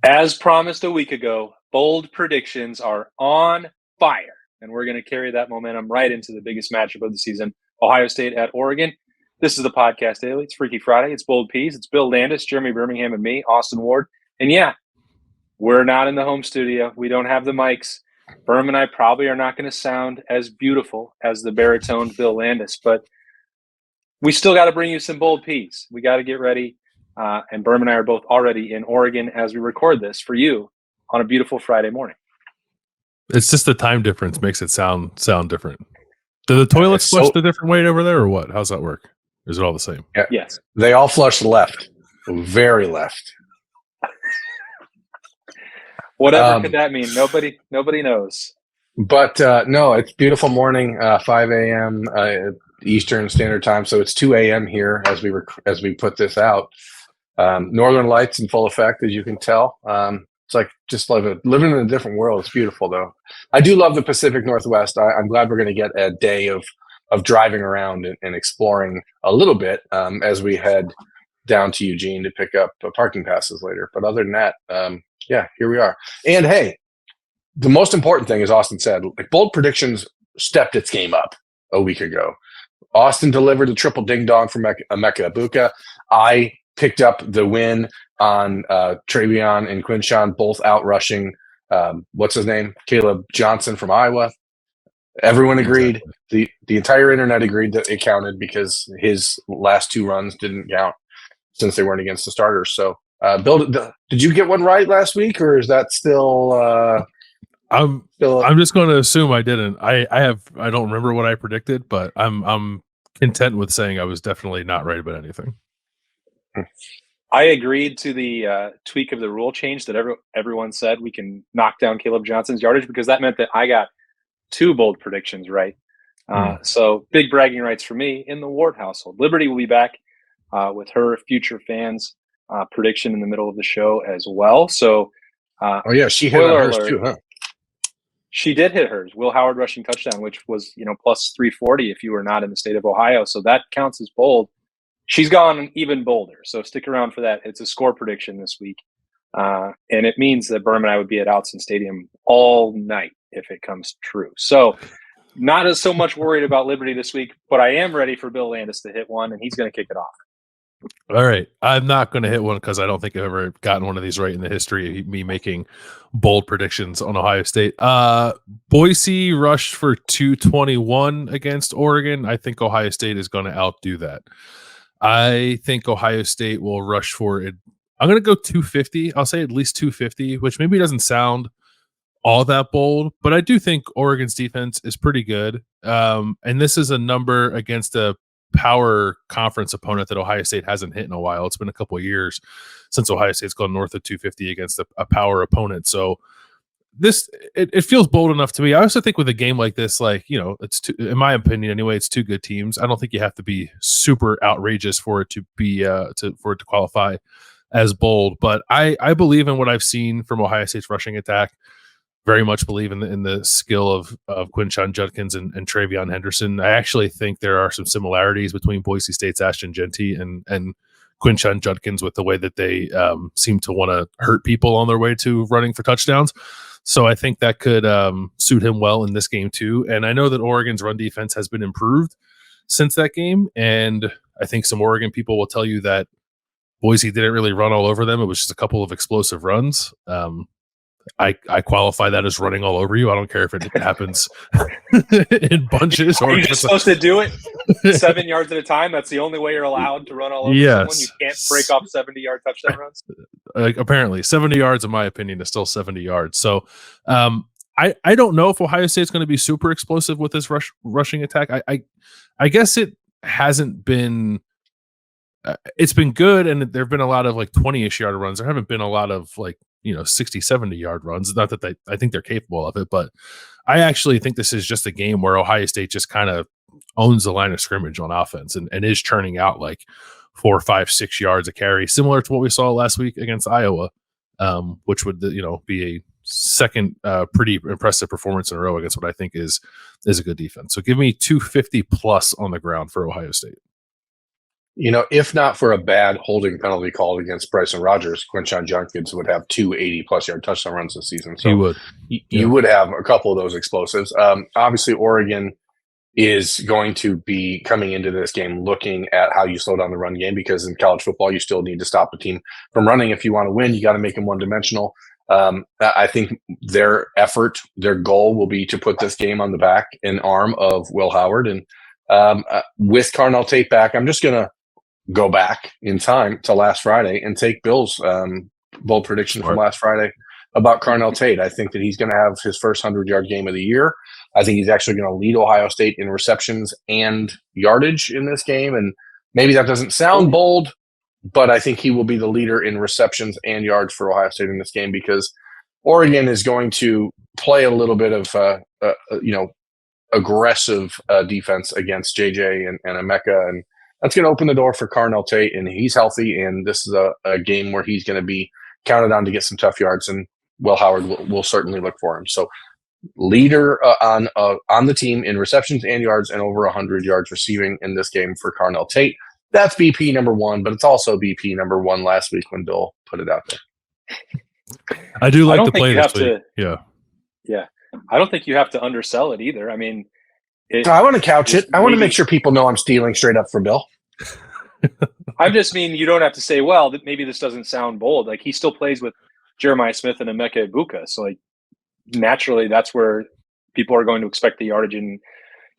As promised a week ago, bold predictions are on fire, and we're going to carry that momentum right into the biggest matchup of the season, Ohio State at Oregon. This is the Podcast Daily. It's Freaky Friday. It's Bold Peas. It's Bill Landis, Jeremy Birmingham, and me, Austin Ward. And yeah, we're not in the home studio. We don't have the mics. Berm and I probably are not going to sound as beautiful as the baritone Bill Landis, but we still got to bring you some bold peas. We got to get ready. And Berm and I are both already in Oregon as we record this for you on a beautiful Friday morning. It's just the time difference makes it sound different. Do the toilets flush the different way over there, or what? How's that work? Is it all the same? Yeah. Yes. They all flush left. Very left. Whatever could that mean? Nobody knows. But no, it's beautiful morning, 5 a.m. Eastern Standard Time. So it's 2 a.m. here as we put this out. Northern Lights in full effect, as you can tell. It's like just living in a different world. It's beautiful, though. I do love the Pacific Northwest. I'm glad we're going to get a day of driving around and exploring a little bit as we head down to Eugene to pick up parking passes later. But other than that, yeah, here we are. And hey, the most important thing, as Austin said, like bold predictions stepped its game up a week ago. Austin delivered a triple ding dong from Emeka Egbuka. I picked up the win on Travion and Quinshawn, both out rushing. What's his name? Caleb Johnson from Iowa. Everyone agreed. Exactly. The entire internet agreed that it counted because his last two runs didn't count since they weren't against the starters. So, Bill, did you get one right last week, or is that still? I'm just going to assume I didn't. I don't remember what I predicted, but I'm content with saying I was definitely not right about anything. I agreed to the tweak of the rule change that everyone said we can knock down Caleb Johnson's yardage, because that meant that I got two bold predictions right. So big bragging rights for me in the Ward household. Liberty will be back with her future fans prediction in the middle of the show as well. So, oh yeah, she hit hers too, huh? She did hit hers. Will Howard rushing touchdown, which was plus 340 if you were not in the state of Ohio. So that counts as bold. She's gone even bolder, so stick around for that. It's a score prediction this week, and it means that Berm and I would be at Outson Stadium all night if it comes true. So not as so much worried about Liberty this week, but I am ready for Bill Landis to hit one, and he's going to kick it off. All right. I'm not going to hit one because I don't think I've ever gotten one of these right in the history of me making bold predictions on Ohio State. Boise rushed for 221 against Oregon. I think Ohio State is going to outdo that. I think Ohio State will rush for it. I'm going to go 250. I'll say at least 250, which maybe doesn't sound all that bold, but I do think Oregon's defense is pretty good. And this is a number against a power conference opponent that Ohio State hasn't hit in a while. It's been a couple of years since Ohio State's gone north of 250 against a power opponent. So it feels bold enough to me. I also think with a game like this, it's in my opinion anyway, it's two good teams. I don't think you have to be super outrageous for it to be for it to qualify as bold. But I believe in what I've seen from Ohio State's rushing attack. Very much believe in the skill of Quinshawn Judkins and Travion Henderson. I actually think there are some similarities between Boise State's Ashton Jeanty and Quinshawn Judkins with the way that they seem to want to hurt people on their way to running for touchdowns. So I think that could suit him well in this game too. And I know that Oregon's run defense has been improved since that game. And I think some Oregon people will tell you that Boise didn't really run all over them. It was just a couple of explosive runs. I qualify that as running all over you. I don't care if it happens in bunches. Are you just supposed to do it 7 yards at a time? That's the only way you're allowed to run all over someone? You can't break off 70-yard touchdown runs? Apparently. 70 yards, in my opinion, is still 70 yards. So I don't know if Ohio State's going to be super explosive with this rushing attack. I guess it hasn't been it's been good, and there have been a lot of 20-ish yard runs. There haven't been a lot of 60, 70 yard runs. Not that I think they're capable of it, but I actually think this is just a game where Ohio State just kind of owns the line of scrimmage on offense and is churning out 4, 5, 6 yards a carry, similar to what we saw last week against Iowa, which would be a second pretty impressive performance in a row against what I think is a good defense. So give me 250 plus on the ground for Ohio State. if not for a bad holding penalty called against Bryson Rogers, Quinshon Judkins would have 2 80-plus yard touchdown runs this season. So he would. You would have a couple of those explosives. Obviously, Oregon is going to be coming into this game looking at how you slow down the run game, because in college football, you still need to stop a team from running. If you want to win, you got to make them one-dimensional. I think their goal will be to put this game on the back and arm of Will Howard. And with Carnell Tate back, I'm just going to go back in time to last Friday and take Bill's bold prediction from last Friday about Carnell Tate. I think that he's going to have his first 100-yard game of the year. I think he's actually going to lead Ohio State in receptions and yardage in this game. And maybe that doesn't sound bold, but I think he will be the leader in receptions and yards for Ohio State in this game, because Oregon is going to play a little bit of aggressive defense against JJ and Emeka, and that's going to open the door for Carnell Tate, and he's healthy, and this is a game where he's going to be counted on to get some tough yards, and Will Howard will certainly look for him. So leader on the team in receptions and yards, and over 100 yards receiving in this game for Carnell Tate. That's BP number 1, but it's also BP number 1 last week when Bill put it out there. I do like to play this week. Yeah. I don't think you have to undersell it either. I mean, I want to couch it. I want to make sure people know I'm stealing straight up for Bill. I just mean you don't have to say, well, maybe this doesn't sound bold. Like, he still plays with Jeremiah Smith and Emeka Egbuka. So, like, naturally, that's where people are going to expect the yardage and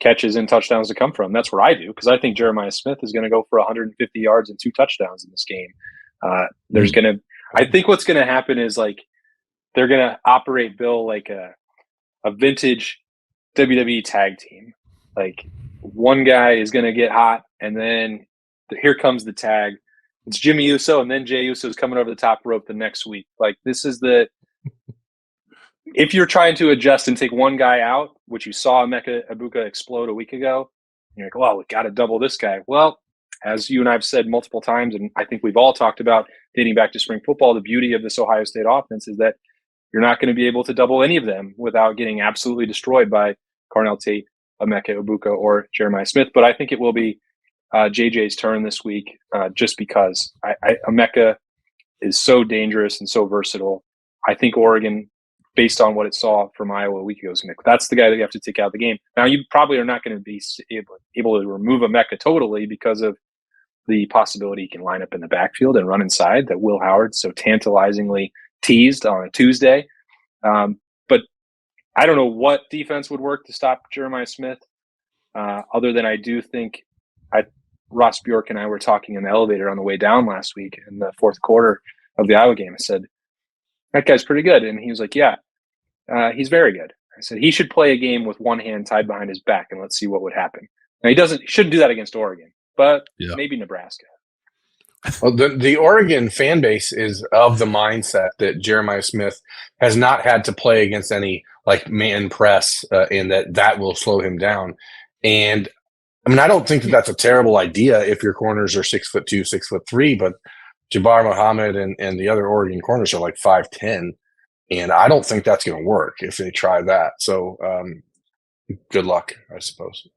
catches and touchdowns to come from. That's where I do, because I think Jeremiah Smith is going to go for 150 yards and 2 touchdowns in this game. I think what's going to happen is, like, they're going to operate Bill like a vintage WWE tag team. Like, one guy is going to get hot, and then here comes the tag. It's Jimmy Uso, and then Jey Uso is coming over the top rope the next week. Like, this is if you're trying to adjust and take one guy out, which you saw Emeka Egbuka explode a week ago, you're like, well, we got to double this guy. Well, as you and I have said multiple times, and I think we've all talked about dating back to spring football, the beauty of this Ohio State offense is that you're not going to be able to double any of them without getting absolutely destroyed by Carnell Tate, Emeka Egbuka, or Jeremiah Smith. But I think it will be JJ's turn this week, just because Emeka is so dangerous and so versatile. I think Oregon, based on what it saw from Iowa a week ago, that's the guy that you have to take out of the game. Now, you probably are not going to be able to remove Emeka totally because of the possibility he can line up in the backfield and run inside that Will Howard so tantalizingly teased on a Tuesday. But I don't know what defense would work to stop Jeremiah Smith, other than I do think Ross Bjork and I were talking in the elevator on the way down last week in the fourth quarter of the Iowa game. I said, that guy's pretty good. And he was like, yeah, he's very good. I said, he should play a game with one hand tied behind his back, and let's see what would happen. Now, he shouldn't do that against Oregon, but maybe Nebraska. Well, the Oregon fan base is of the mindset that Jeremiah Smith has not had to play against any man press, and that will slow him down. And I mean, I don't think that that's a terrible idea if your corners are 6'2", 6'3", but Jabbar Muhammad and the other Oregon corners are like 5'10", and I don't think that's going to work if they try that. So, good luck, I suppose.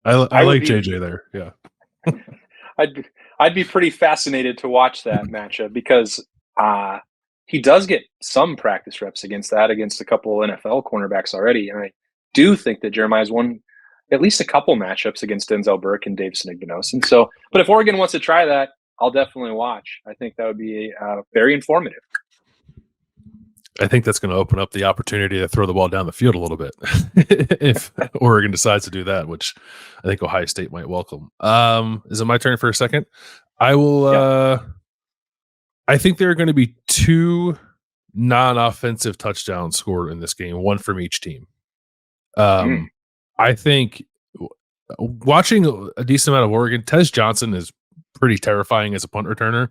I like JJ there. Yeah. I'd be pretty fascinated to watch that matchup, because he does get some practice reps against a couple NFL cornerbacks already, and I do think that Jeremiah's won at least a couple matchups against Denzel Burke and Davison Igbinosun. So, but if Oregon wants to try that, I'll definitely watch. I think that would be very informative. I think that's going to open up the opportunity to throw the ball down the field a little bit if Oregon decides to do that, which I think Ohio State might welcome. Is it my turn for a second? I will. Yeah. I think there are going to be 2 non-offensive touchdowns scored in this game, one from each team. I think watching a decent amount of Oregon, Tez Johnson is pretty terrifying as a punt returner.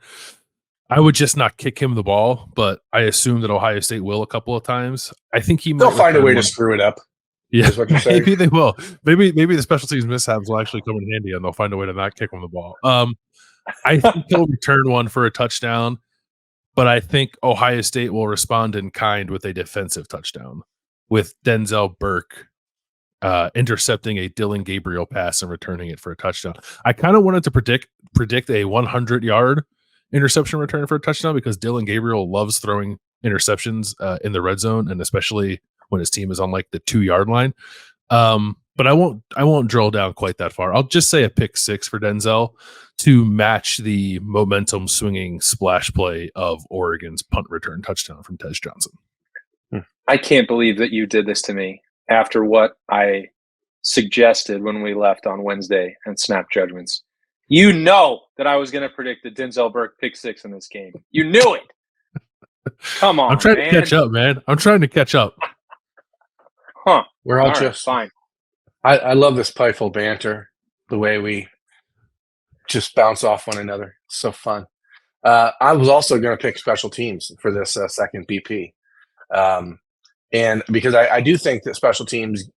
I would just not kick him the ball, but I assume that Ohio State will a couple of times. I think they'll find a way to screw it up. Yeah, is what you're saying. Maybe they will. Maybe the special teams mishaps will actually come in handy, and they'll find a way to not kick him the ball. I think he'll return one for a touchdown, but I think Ohio State will respond in kind with a defensive touchdown with Denzel Burke intercepting a Dylan Gabriel pass and returning it for a touchdown. I kind of wanted to predict a 100-yard interception return for a touchdown because Dylan Gabriel loves throwing interceptions in the red zone, and especially when his team is on like the 2-yard line. But I won't drill down quite that far. I'll just say a pick 6 for Denzel to match the momentum swinging splash play of Oregon's punt return touchdown from Tej Johnson. I can't believe that you did this to me after what I suggested when we left on Wednesday and snapped judgments. You know that I was going to predict the Denzel Burke pick 6 in this game. You knew it. Come on, I'm trying man. to catch up, man. I'm trying to catch up. Huh. We're all right, just fine. I love this playful banter, the way we just bounce off one another. It's so fun. I was also going to pick special teams for this second BP. And because I do think that special teams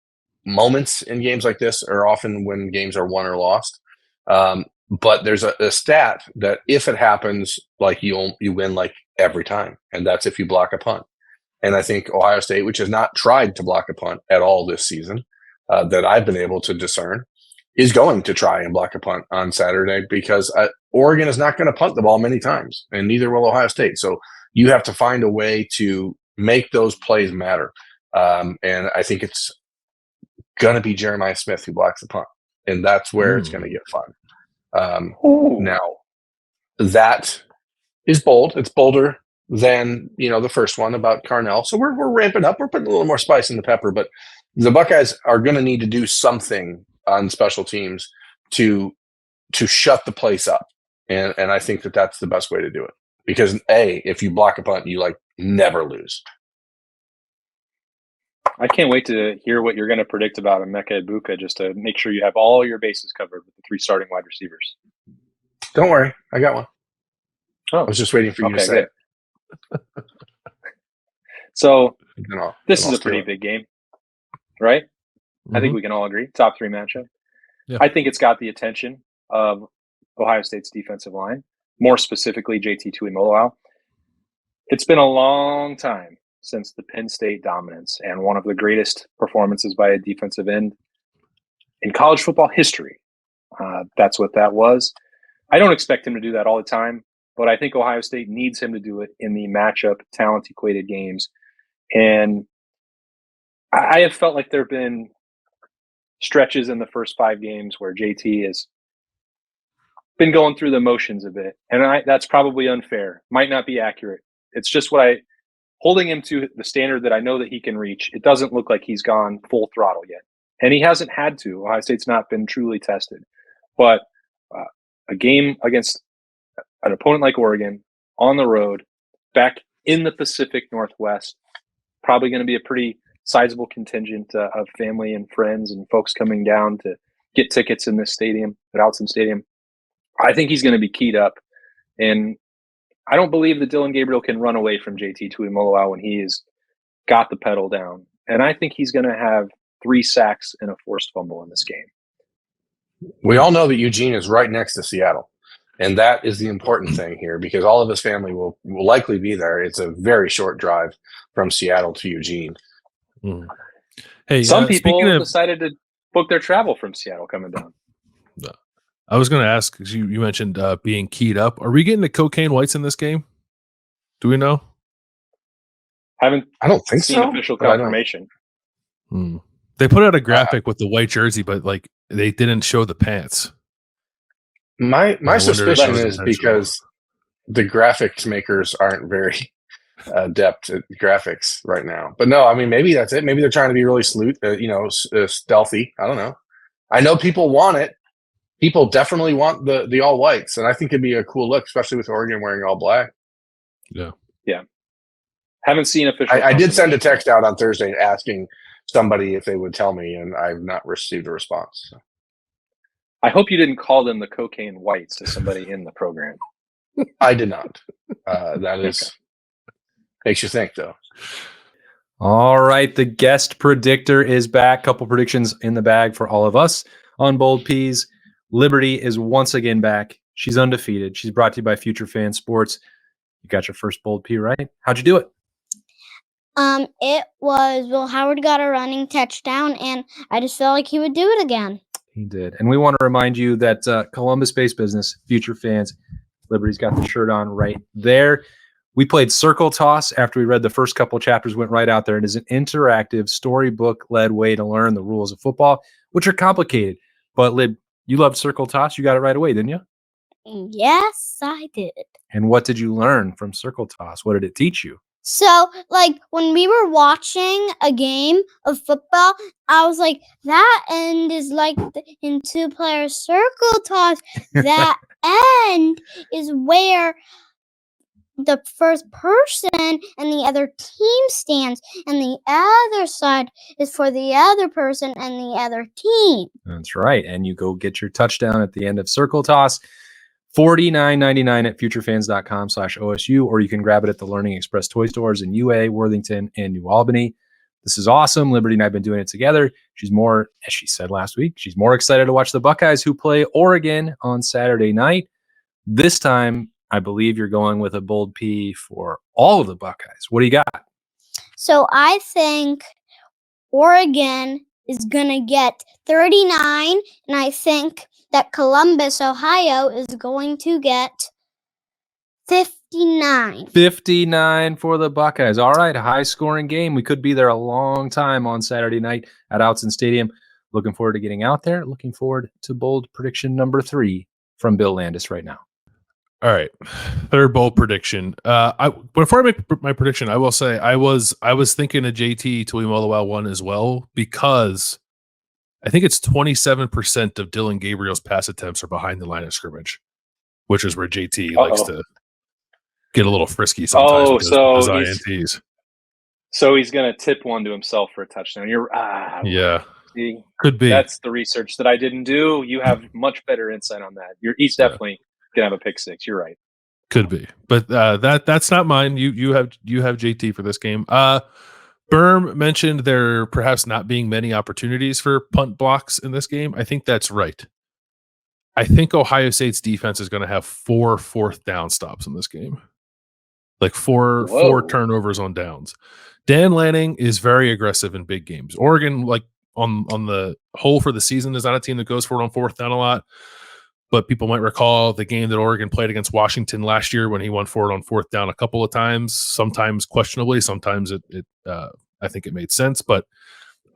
moments in games like this are often when games are won or lost. But there's a stat that if it happens, like you win like every time, and that's if you block a punt. And I think Ohio State, which has not tried to block a punt at all this season, that I've been able to discern, is going to try and block a punt on Saturday because Oregon is not going to punt the ball many times, and neither will Ohio State. So you have to find a way to make those plays matter. And I think it's going to be Jeremiah Smith who blocks the punt, and that's where it's going to get fun. Now, that is bold. It's bolder than the first one about Carnell. So we're ramping up. We're putting a little more spice in the pepper, but the Buckeyes are going to need to do something on special teams to shut the place up, and I think that that's the best way to do it because if you block a punt, you like never lose. I can't wait to hear what you're going to predict about Emeka Egbuka just to make sure you have all your bases covered with the 3 starting wide receivers. Don't worry, I got one. Oh, I was just waiting for you to say it. So this is a steal pretty it. big game, right? Mm-hmm. I think we can all agree. Top 3 matchup. Yeah. I think it's got the attention of Ohio State's defensive line, more specifically JT Tuimoloau. It's been a long time since the Penn State dominance and one of the greatest performances by a defensive end in college football history. That's what that was. I don't expect him to do that all the time, but I think Ohio State needs him to do it in the matchup, talent-equated games. And I have felt like there have been stretches in the first 5 games where JT has been going through the motions a bit. And that's probably unfair. Might not be accurate. It's just holding him to the standard that I know that he can reach. It doesn't look like he's gone full throttle yet. And he hasn't had to. Ohio State's not been truly tested. But a game against an opponent like Oregon on the road, back in the Pacific Northwest, probably going to be a pretty sizable contingent of family and friends and folks coming down to get tickets in this stadium, at Outson Stadium. I think he's going to be keyed up. And I don't believe that Dylan Gabriel can run away from JT Tuimoloau when he's got the pedal down. And I think he's going to have 3 sacks and a forced fumble in this game. We all know that Eugene is right next to Seattle. And that is the important thing here because all of his family will likely be there. It's a very short drive from Seattle to Eugene. Mm. Hey, some people decided to book their travel from Seattle coming down. I was going to ask, because you mentioned being keyed up. Are we getting the cocaine whites in this game? Do we know? I don't think seen so. Official confirmation. They put out a graphic with the white jersey, but like they didn't show the pants. My suspicion is because the graphics makers aren't very adept at graphics right now. But no, I mean, maybe that's it. Maybe they're trying to be really stealthy. I don't know. I know people want it. People definitely want the all whites, and I think it'd be a cool look, especially with Oregon wearing all black. Yeah. Haven't seen official. I did send a text out on Thursday asking somebody if they would tell me, and I've not received a response. So. I hope you didn't call them the cocaine whites to somebody in the program. I did not. That is makes you think, though. All right, the guest predictor is back. Couple predictions in the bag for all of us on Bold Peas. Liberty is once again back. She's undefeated. She's brought to you by Future Fan Sports. You got your first Bold P right. How'd you do it? It was Will Howard got a running touchdown, and I just felt like he would do it again. He did. And we want to remind you that Columbus-based business, future fans, Liberty's got the shirt on right there. We played Circle Toss after we read the first couple of chapters, went right out there. It is an interactive, storybook-led way to learn the rules of football, which are complicated. But, Lib, you loved Circle Toss. You got it right away, didn't you? Yes, I did. And what did you learn from Circle Toss? What did it teach you? So, like, when we were watching a game of football, I was like, that end is like in two-player circle toss. That end is where the first person and the other team stands, and the other side is for the other person and the other team. That's right. And you go get your touchdown at the end of Circle Toss. $49.99 at futurefans.com/OSU, or you can grab it at the Learning Express toy stores in UA, Worthington, and New Albany. This is awesome. Liberty and I have been doing it together. She's more, as she said last week, she's more excited to watch the Buckeyes, who play Oregon on Saturday night. This time, I believe you're going with a bold P for all of the Buckeyes. What do you got? So I think Oregon is going to get 39, and I think that Columbus, Ohio is going to get 59. 59 for the Buckeyes. All right, a high-scoring game. We could be there a long time on Saturday night at Outson Stadium. Looking forward to getting out there. Looking forward to bold prediction number 3 from Bill Landis right now. All right, third bold prediction. Before I make my prediction, I will say I was thinking of JT Tuimoloau 1 as well, because I think it's 27% of Dylan Gabriel's pass attempts are behind the line of scrimmage, which is where JT likes to get a little frisky sometimes with his INTs. So he's going to tip one to himself for a touchdown. Yeah, see, could be. That's the research that I didn't do. You have much better insight on that. He's definitely going to have a pick six. You're right. Could be, but that's not mine. You have JT for this game. Berm mentioned there perhaps not being many opportunities for punt blocks in this game. I think that's right. I think Ohio State's defense is going to have 4 fourth down stops in this game. Like four turnovers on downs. Dan Lanning is very aggressive in big games. Oregon, like on the whole for the season, is not a team that goes for it on fourth down a lot. But people might recall the game that Oregon played against Washington last year when he went for it on fourth down a couple of times, sometimes questionably, sometimes I think it made sense. But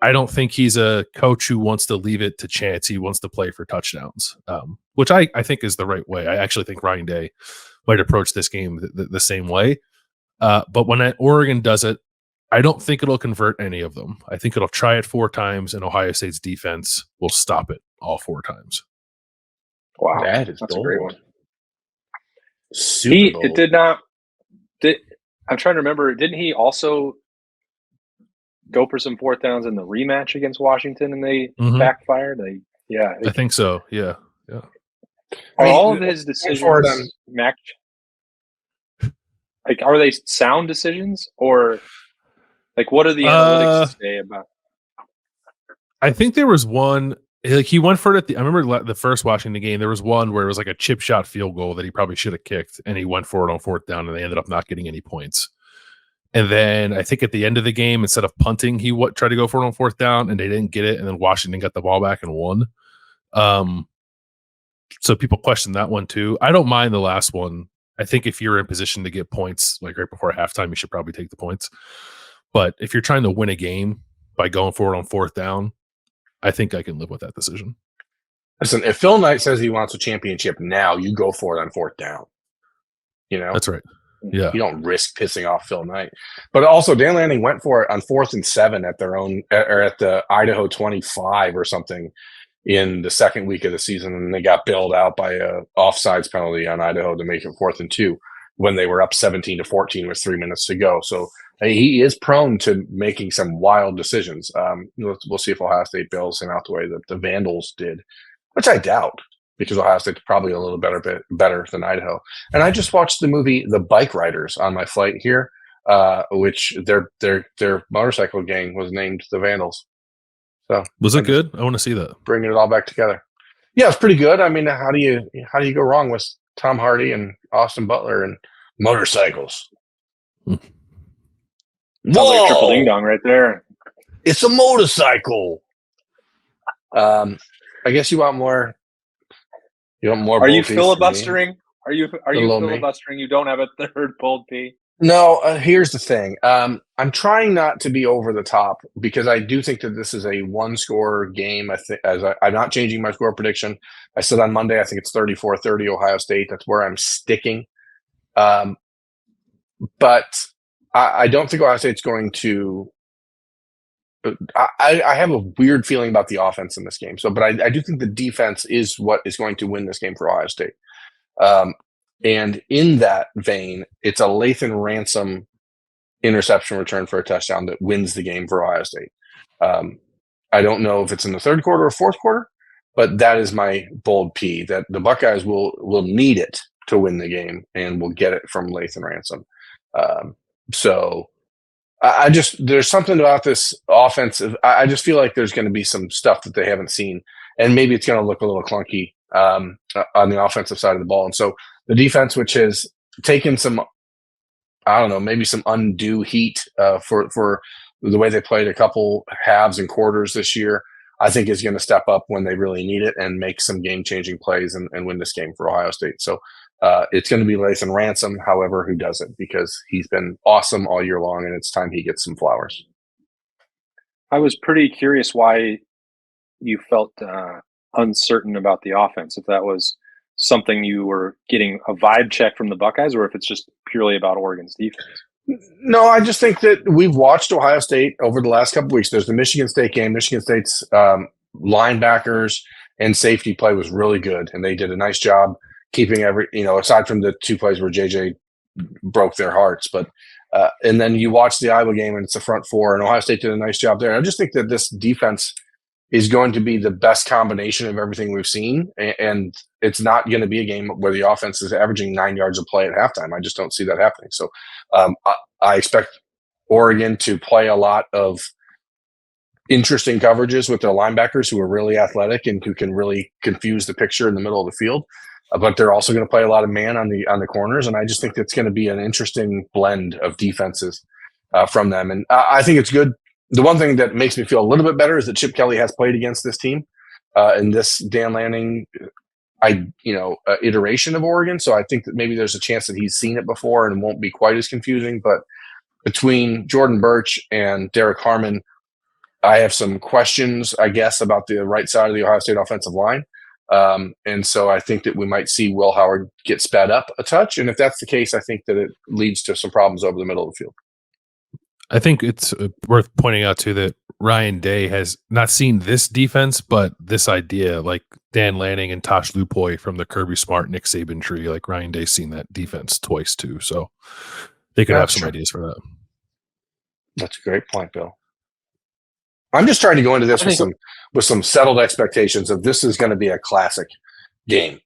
I don't think he's a coach who wants to leave it to chance. He wants to play for touchdowns, which I think is the right way. I actually think Ryan Day might approach this game the same way. But when Oregon does it, I don't think it'll convert any of them. I think it'll try it 4 times, and Ohio State's defense will stop it all 4 times. Wow, that's a great one. Super bold. It did not. I'm trying to remember. Didn't he also go for some fourth downs in the rematch against Washington, and they backfired? I think so. Yeah. Are all of his decisions match? Like, are they sound decisions, or like what are the analytics say about? I think there was one. Like he went for it I remember the first Washington game. There was one where it was like a chip shot field goal that he probably should have kicked, and he went for it on fourth down, and they ended up not getting any points. And then I think at the end of the game, instead of punting, he tried to go for it on fourth down, and they didn't get it. And then Washington got the ball back and won. So people question that one too. I don't mind the last one. I think if you're in position to get points, like right before halftime, you should probably take the points. But if you're trying to win a game by going for it on fourth down, I think I can live with that decision. Listen, if Phil Knight says he wants a championship now, you go for it on fourth down. You know? That's right. Yeah. You don't risk pissing off Phil Knight. But also, Dan Lanning went for it on 4th and 7 at their own, or at the Idaho 25 or something in the second week of the season, and they got bailed out by a offsides penalty on Idaho to make it 4th and 2 when they were up 17-14 with 3 minutes to go. So he is prone to making some wild decisions. We'll see if Ohio State bails him out the way that the Vandals did, which I doubt, because Ohio State's probably a little better than Idaho. And I just watched the movie The Bike Riders on my flight here, which their motorcycle gang was named the Vandals. So was it good? I want to see that. Bringing it all back together. Yeah, it's pretty good. I mean, how do you go wrong with Tom Hardy and Austin Butler and motorcycles? Sounds like a triple ding dong right there. It's a motorcycle. I guess you want more. You want more. Are you bold Ps from me? filibustering? Are you little me. filibustering? You don't have a third bold P? No, here's the thing. I'm trying not to be over the top because I do think that this is a one-score game. I'm not changing my score prediction. I said on Monday, I think it's 34-30 Ohio State. That's where I'm sticking. But I don't think Ohio State's going to. I have a weird feeling about the offense in this game. But I do think the defense is what is going to win this game for Ohio State. And in that vein, it's a Lathan Ransom interception return for a touchdown that wins the game for Ohio State. I don't know if it's in the third quarter or fourth quarter, but that is my bold P, that the Buckeyes will need it to win the game and will get it from Lathan Ransom. So there's something about this offensive. I just feel like there's going to be some stuff that they haven't seen, and maybe it's going to look a little clunky on the offensive side of the ball. And so the defense, which has taken some, I don't know, maybe some undue heat for the way they played a couple halves and quarters this year, I think is going to step up when they really need it and make some game-changing plays and win this game for Ohio State. So it's going to be Lathan Ransom, however, who does it, because he's been awesome all year long, and it's time he gets some flowers. I was pretty curious why you felt uncertain about the offense, if that was something you were getting a vibe check from the Buckeyes, or if it's just purely about Oregon's defense. No, I just think that we've watched Ohio State over the last couple of weeks. There's the Michigan State game. Michigan State's linebackers and safety play was really good, and they did a nice job keeping aside from the two plays where JJ broke their hearts. But and then you watch the Iowa game, and it's the front four, and Ohio State did a nice job there. And I just think that this defense is going to be the best combination of everything we've seen. And it's not going to be a game where the offense is averaging 9 yards of play at halftime. I just don't see that happening. So I expect Oregon to play a lot of interesting coverages with their linebackers who are really athletic and who can really confuse the picture in the middle of the field. But they're also going to play a lot of man on the corners. And I just think it's going to be an interesting blend of defenses from them. And I think it's good. The one thing that makes me feel a little bit better is that Chip Kelly has played against this team in this Dan Lanning, iteration of Oregon. So I think that maybe there's a chance that he's seen it before and it won't be quite as confusing. But between Jordan Birch and Derek Harmon, I have some questions, I guess, about the right side of the Ohio State offensive line. And so I think that we might see Will Howard get sped up a touch. And if that's the case, I think that it leads to some problems over the middle of the field. I think it's worth pointing out, too, that Ryan Day has not seen this defense, but this idea, like Dan Lanning and Tosh Lupoy from the Kirby Smart, Nick Saban tree. Like Ryan Day's seen that defense twice, too. So they could have some ideas for that. That's a great point, Bill. I'm just trying to go into this with some settled expectations of this is going to be a classic game.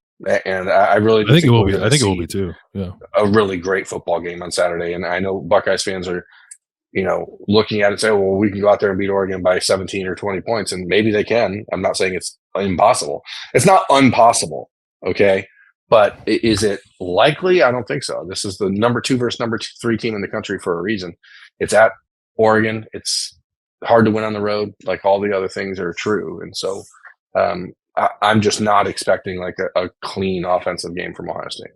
And I really think it will be. I think it will be, too. Yeah. A really great football game on Saturday. And I know Buckeyes fans are, looking at it and say, well, we can go out there and beat Oregon by 17 or 20 points. And maybe they can. I'm not saying it's impossible. It's not impossible. Okay. But is it likely? I don't think so. This is the number 2 versus number 3 team in the country for a reason. It's at Oregon. It's hard to win on the road. Like all the other things are true. And so I'm just not expecting like a clean offensive game from Ohio State.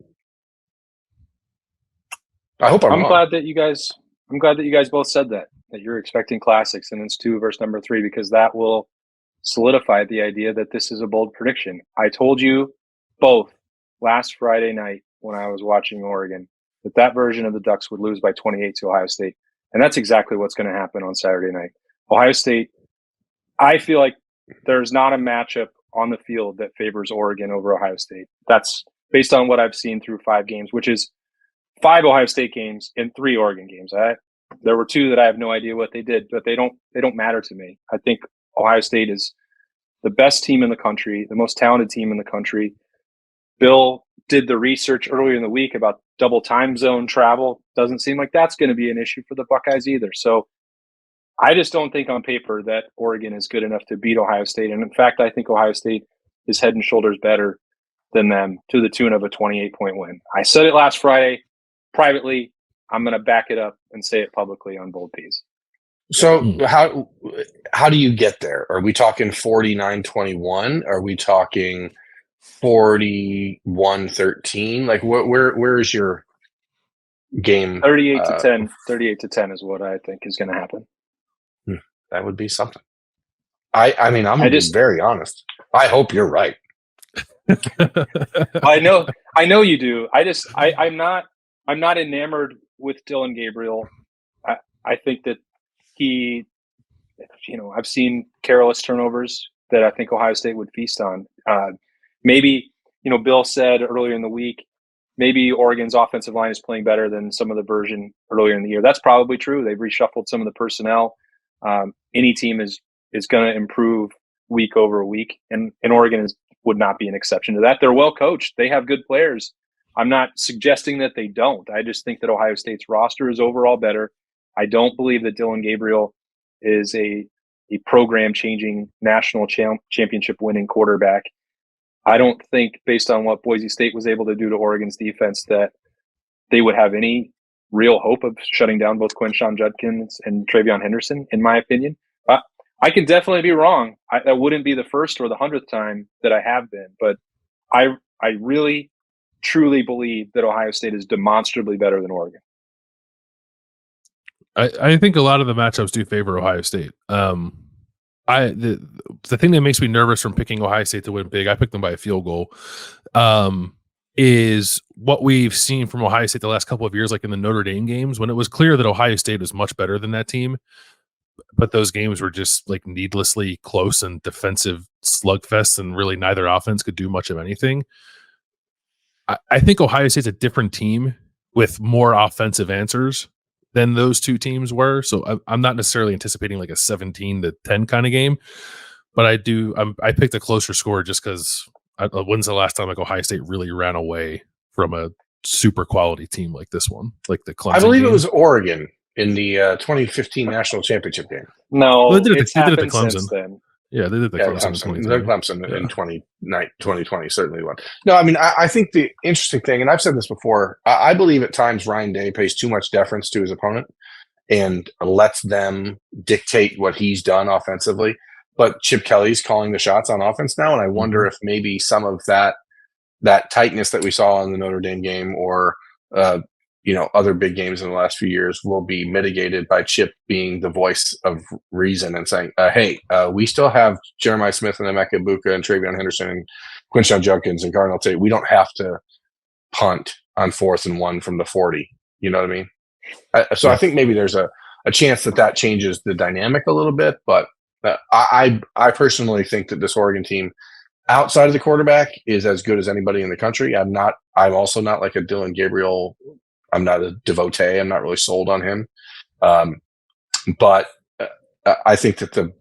I hope I'm wrong. glad that you guys both said that you're expecting classics and it's 2 versus number 3, because that will solidify the idea that this is a bold prediction. I told you both last Friday night when I was watching Oregon that version of the Ducks would lose by 28 to Ohio State. And that's exactly what's going to happen on Saturday night. Ohio State, I feel like there's not a matchup on the field that favors Oregon over Ohio State. That's based on what I've seen through 5 games, which is 5 Ohio State games and 3 Oregon games. There were 2 that I have no idea what they did, but they don't matter to me. I think Ohio State is the best team in the country, the most talented team in the country. Bill did the research earlier in the week about double time zone travel. Doesn't seem like that's going to be an issue for the Buckeyes either. So I just don't think on paper that Oregon is good enough to beat Ohio State. And in fact, I think Ohio State is head and shoulders better than them to the tune of a 28-point win. I said it last Friday privately. I'm going to back it up and say it publicly on Bold Peas. So how do you get there? Are we talking 49-21? Are we talking 41-13? Like where is your game? 38-10 is what I think is going to happen. That would be something. I mean, I'm going to be very honest. I hope you're right. I know you do. I'm not enamored with Dylan Gabriel. I think that he, I've seen careless turnovers that I think Ohio State would feast on. Maybe, Bill said earlier in the week, maybe Oregon's offensive line is playing better than some of the version earlier in the year. That's probably true. They've reshuffled some of the personnel. Any team is going to improve week over week, and Oregon would not be an exception to that. They're well coached. They have good players. I'm not suggesting that they don't. I just think that Ohio State's roster is overall better. I don't believe that Dylan Gabriel is a program-changing national championship-winning quarterback. I don't think, based on what Boise State was able to do to Oregon's defense, that they would have any real hope of shutting down both Quinshon Judkins and TreVeyon Henderson, in my opinion. I can definitely be wrong. That wouldn't be the first or the 100th time that I have been, but I really, truly believe that Ohio State is demonstrably better than Oregon. I think a lot of the matchups do favor Ohio State. The thing that makes me nervous from picking Ohio State to win big, I picked them by a field goal, is what we've seen from Ohio State the last couple of years, like in the Notre Dame games, when it was clear that Ohio State was much better than that team, but those games were just like needlessly close and defensive slugfests, and really neither offense could do much of anything. I think Ohio State's a different team with more offensive answers than those two teams were. So I'm not necessarily anticipating like a 17-10 kind of game, but I picked a closer score just because when's the last time like Ohio State really ran away from a super quality team like this one, like the Clemson I believe game? it was Oregon in the 2015 national championship game. No, well, they did it's it happened at Clemson. since then. Yeah, they did the Clemson in 2020. Clemson in 2020 certainly won. No, I mean, I think the interesting thing, and I've said this before, I believe at times Ryan Day pays too much deference to his opponent and lets them dictate what he's done offensively. But Chip Kelly's calling the shots on offense now, and I wonder if maybe some of that tightness that we saw in the Notre Dame game or other big games in the last few years will be mitigated by Chip being the voice of reason and saying, hey, we still have Jeremiah Smith and Emeka Egbuka and TreVeyon Henderson and Quinshon Judkins and Cardinal Tate. We don't have to punt on 4th and 1 from the 40. You know what I mean? I think maybe there's a chance that changes the dynamic a little bit, but I personally think that this Oregon team outside of the quarterback is as good as anybody in the country. I'm also not like a Dylan Gabriel. I'm not a devotee. I'm not really sold on him. But I think that the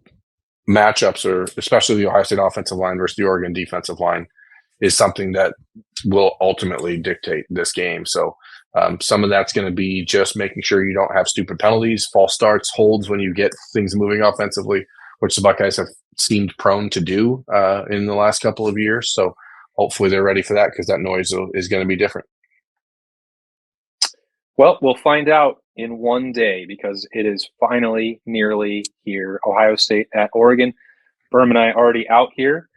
matchups are, especially the Ohio State offensive line versus the Oregon defensive line, is something that will ultimately dictate this game. So some of that's going to be just making sure you don't have stupid penalties, false starts, holds when you get things moving offensively, which the Buckeyes have seemed prone to do in the last couple of years. So hopefully they're ready for that, because that noise is going to be different. Well, we'll find out in one day, because it is finally nearly here. Ohio State at Oregon. Berm and I already out here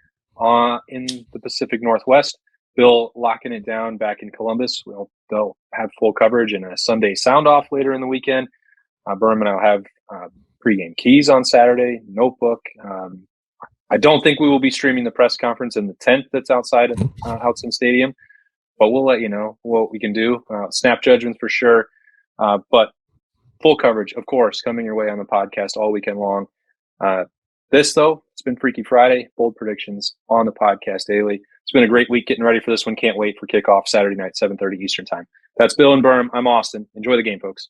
in the Pacific Northwest. Bill locking it down back in Columbus. They'll have full coverage and a Sunday sound off later in the weekend. Berm and I will have pregame keys on Saturday, notebook. I don't think we will be streaming the press conference in the tent that's outside of Outson Stadium, but we'll let you know what we can do. Snap judgments for sure. But full coverage, of course, coming your way on the podcast all weekend long. This, though, it's been Freaky Friday. Bold predictions on the podcast daily. It's been a great week getting ready for this one. Can't wait for kickoff Saturday night, 7:30 Eastern time. That's Bill and Berm. I'm Austin. Enjoy the game, folks.